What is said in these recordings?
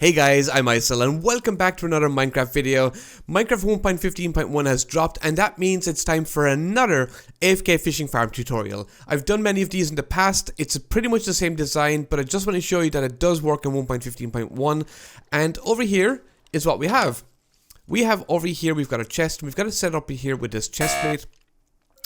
Hey guys, I'm Isel and welcome back to another Minecraft video. Minecraft 1.15.1 has dropped and that means it's time for another AFK Fishing Farm tutorial. I've done many of these in the past. It's pretty much the same design, but I just want to show you that it does work in 1.15.1. And over here is what we have. We've got a chest. We've got it set up here with this chest plate.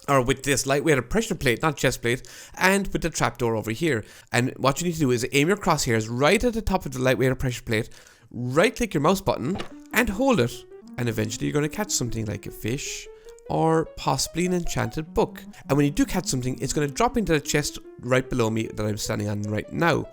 Or with this lightweight pressure plate, not chest plate, and with the trapdoor over here. And what you need to do is aim your crosshairs right at the top of the lightweight pressure plate, right click your mouse button, and hold it. And eventually you're going to catch something like a fish, or possibly an enchanted book. And when you do catch something, it's going to drop into the chest right below me that I'm standing on right now.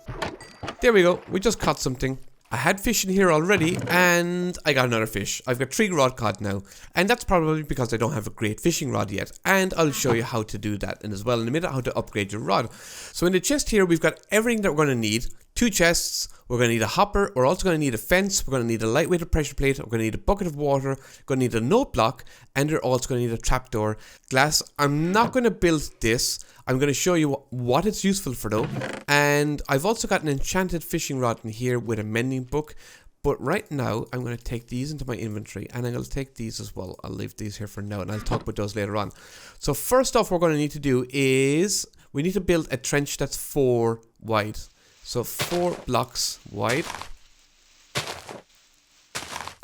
There we go, we just caught something. I had fish in here already, and I got another fish. I've got 3 rod cod now, and that's probably because I don't have a great fishing rod yet. And I'll show you how to do that as well in a minute, how to upgrade your rod. So in the chest here, we've got everything that we're going to need. 2 chests, we're going to need a hopper, we're also going to need a fence, we're going to need a lightweight pressure plate, we're going to need a bucket of water, we're going to need a note block, and we're also going to need a trapdoor. Glass, I'm not going to build this. I'm going to show you what it's useful for though. And I've also got an enchanted fishing rod in here with a mending book. But right now, I'm going to take these into my inventory and I'm going to take these as well. I'll leave these here for now and I'll talk about those later on. So first off, what we're going to need to do is we need to build a trench that's 4 wide. So 4 blocks wide.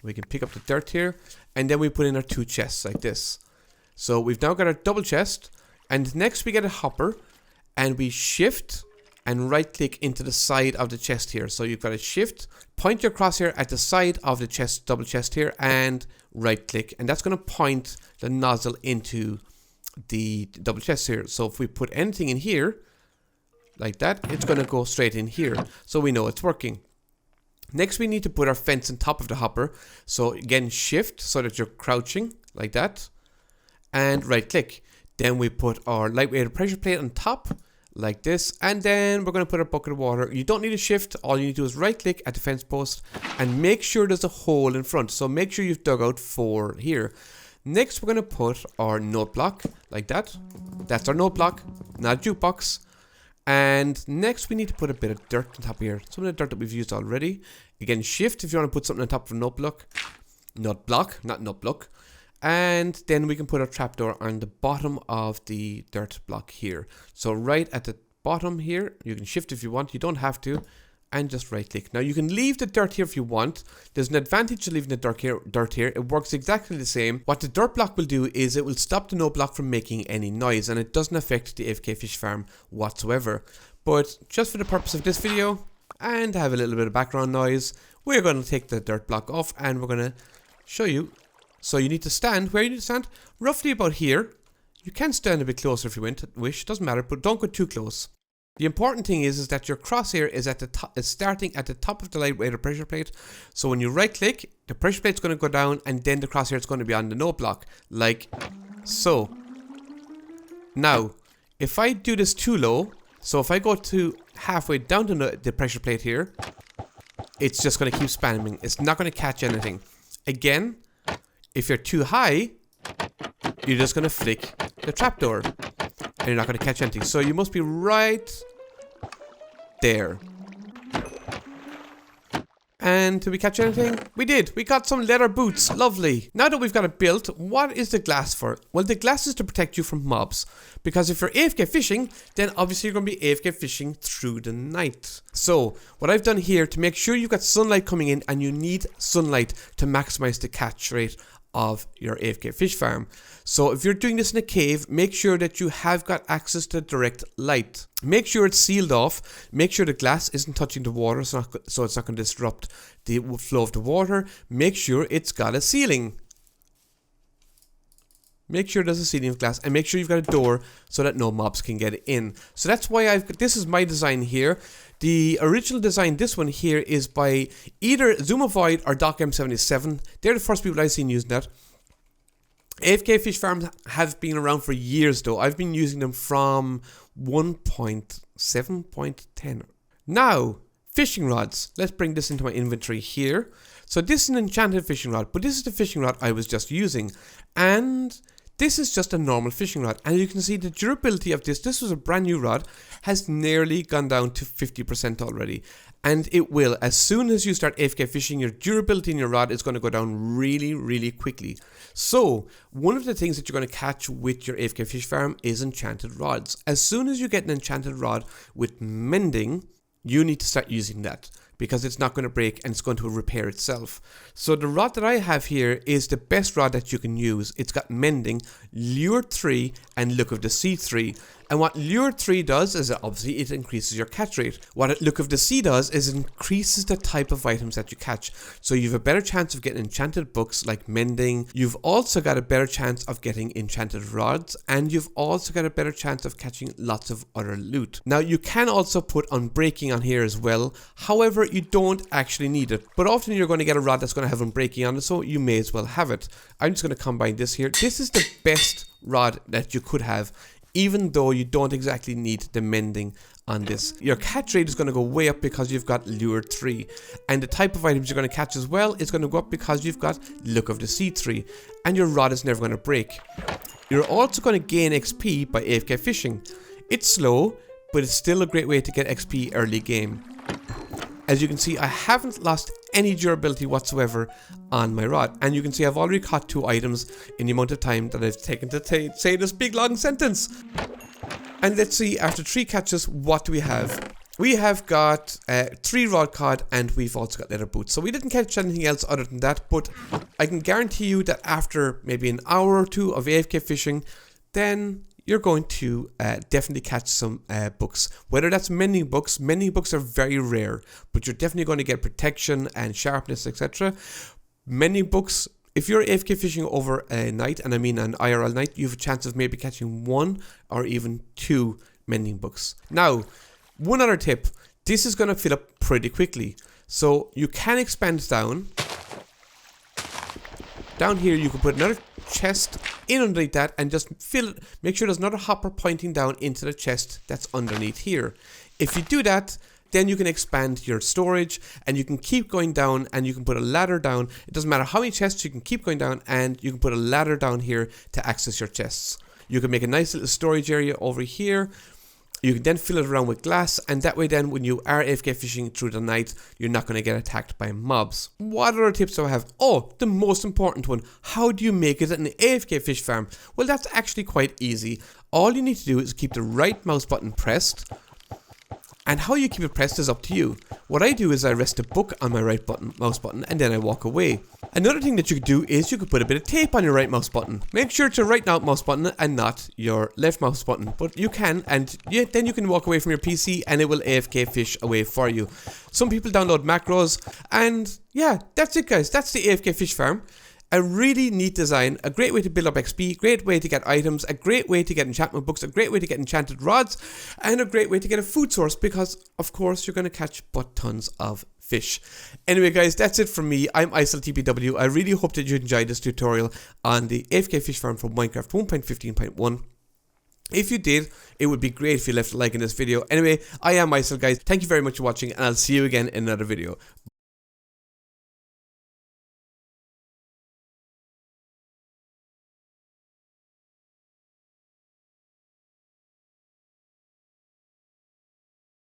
We can pick up the dirt here and then we put in our 2 chests like this. So we've now got our double chest. And next we get a hopper and we shift and right click into the side of the chest here. So you've got to shift, point your crosshair at the side of the chest, double chest here, and right click. And that's going to point the nozzle into the double chest here. So if we put anything in here like that, it's going to go straight in here. So we know it's working. Next we need to put our fence on top of the hopper. So again, shift so that you're crouching like that and right click. Then we put our lightweight pressure plate on top, like this. And then we're going to put a bucket of water. You don't need to shift. All you need to do is right click at the fence post and make sure there's a hole in front. So make sure you've dug out 4 here. Next, we're going to put our note block, like that. That's our note block, not a jukebox. And next, we need to put a bit of dirt on top here. Some of the dirt that we've used already. Again, shift if you want to put something on top of a note block. Note block, not note block. And then we can put our trapdoor on the bottom of the dirt block here. So right at the bottom here, you can shift if you want, you don't have to, and just right click. Now you can leave the dirt here if you want. There's an advantage to leaving the dirt here. It works exactly the same. What the dirt block will do is it will stop the note block from making any noise, and it doesn't affect the AFK Fish Farm whatsoever. But just for the purpose of this video, and to have a little bit of background noise, we're going to take the dirt block off and we're going to show you. So you need to stand, where you need to stand, roughly about here. You can stand a bit closer if you wish, doesn't matter, but don't go too close. The important thing is that your crosshair is at the top, is starting at the top of the lightweight pressure plate. So when you right click, the pressure plate's going to go down and then the crosshair is going to be on the note block, like so. Now, if I do this too low, so if I go to halfway down to the pressure plate here, it's just going to keep spamming. It's not going to catch anything. Again, if you're too high, you're just going to flick the trapdoor and you're not going to catch anything. So you must be right there. And did we catch anything? We did. We got some leather boots. Lovely. Now that we've got it built, what is the glass for? Well, the glass is to protect you from mobs. Because if you're AFK fishing, then obviously you're going to be AFK fishing through the night. So, what I've done here to make sure you've got sunlight coming in, and you need sunlight to maximize the catch rate of your AFK fish farm. So if you're doing this in a cave, make sure that you have got access to direct light. Make sure it's sealed off. Make sure the glass isn't touching the water so it's not going to disrupt the flow of the water. Make sure it's got a ceiling. Make sure there's a ceiling of glass and make sure you've got a door so that no mobs can get in. So that's why this is my design here. The original design, this one here, is by either xisumavoid or DocM77. They're the first people I've seen using that. AFK Fish Farms have been around for years though. I've been using them from 1.7.10. Now, fishing rods. Let's bring this into my inventory here. So this is an enchanted fishing rod, but this is the fishing rod I was just using. And This is just a normal fishing rod, and you can see the durability of this. This was a brand new rod, has nearly gone down to 50% already. And it will, as soon as you start AFK fishing, your durability in your rod is going to go down really, really quickly. So, one of the things that you're going to catch with your AFK Fish Farm is enchanted rods. As soon as you get an enchanted rod with mending, you need to start using that, because it's not going to break and it's going to repair itself. So the rod that I have here is the best rod that you can use. It's got mending, lure 3 and look of the sea 3. And what lure 3 does is obviously it increases your catch rate. What look of the sea does is it increases the type of items that you catch. So you have a better chance of getting enchanted books like mending. You've also got a better chance of getting enchanted rods, and you've also got a better chance of catching lots of other loot. Now you can also put unbreaking on here as well. However, you don't actually need it. But often you're going to get a rod that's going to have unbreaking on it, so you may as well have it. I'm just going to combine this here. This is the best rod that you could have, even though you don't exactly need the mending on this. Your catch rate is going to go way up because you've got lure 3, and the type of items you're going to catch as well is going to go up because you've got look of the sea 3, and your rod is never going to break. You're also going to gain XP by AFK fishing. It's slow, but it's still a great way to get XP early game. As you can see, I haven't lost any durability whatsoever on my rod. And you can see I've already caught 2 items in the amount of time that I've taken to say this big long sentence. And let's see, after 3 catches, what do we have? We have got 3 rod cod, and we've also got leather boots. So we didn't catch anything else other than that. But I can guarantee you that after maybe an hour or 2 of AFK fishing, then you're going to definitely catch some books. Whether that's mending books are very rare, but you're definitely going to get protection and sharpness, etc. Mending books, if you're AFK fishing over a night, and I mean an IRL night, you have a chance of maybe catching 1 or even 2 mending books. Now, one other tip, this is going to fill up pretty quickly. So you can expand down. Down here you can put another chest in underneath that and just fill it. Make sure there's another hopper pointing down into the chest that's underneath here. If you do that, then you can expand your storage, and you can keep going down, and you can put a ladder down. It doesn't matter how many chests, you can keep going down, and you can put a ladder down here to access your chests. You can make a nice little storage area over here. You can then fill it around with glass, and that way then when you are AFK fishing through the night, you're not going to get attacked by mobs. What other tips do I have? Oh, the most important one. How do you make it an AFK fish farm? Well, that's actually quite easy. All you need to do is keep the right mouse button pressed. And how you keep it pressed is up to you. What I do is I rest a book on my right mouse button, and then I walk away. Another thing that you could do is you could put a bit of tape on your right mouse button. Make sure it's your right mouse button and not your left mouse button. But you can, and then you can walk away from your PC and it will AFK fish away for you. Some people download macros, and yeah, that's it guys. That's the AFK fish farm. A really neat design, a great way to build up XP, great way to get items, a great way to get enchantment books, a great way to get enchanted rods, and a great way to get a food source, because of course you're going to catch but tons of fish. Anyway guys, that's it from me. I'm ISLTPW. I really hope that you enjoyed this tutorial on the AFK Fish Farm from Minecraft 1.15.1. If you did, it would be great if you left a like in this video. Anyway, I am Isel guys. Thank you very much for watching, and I'll see you again in another video.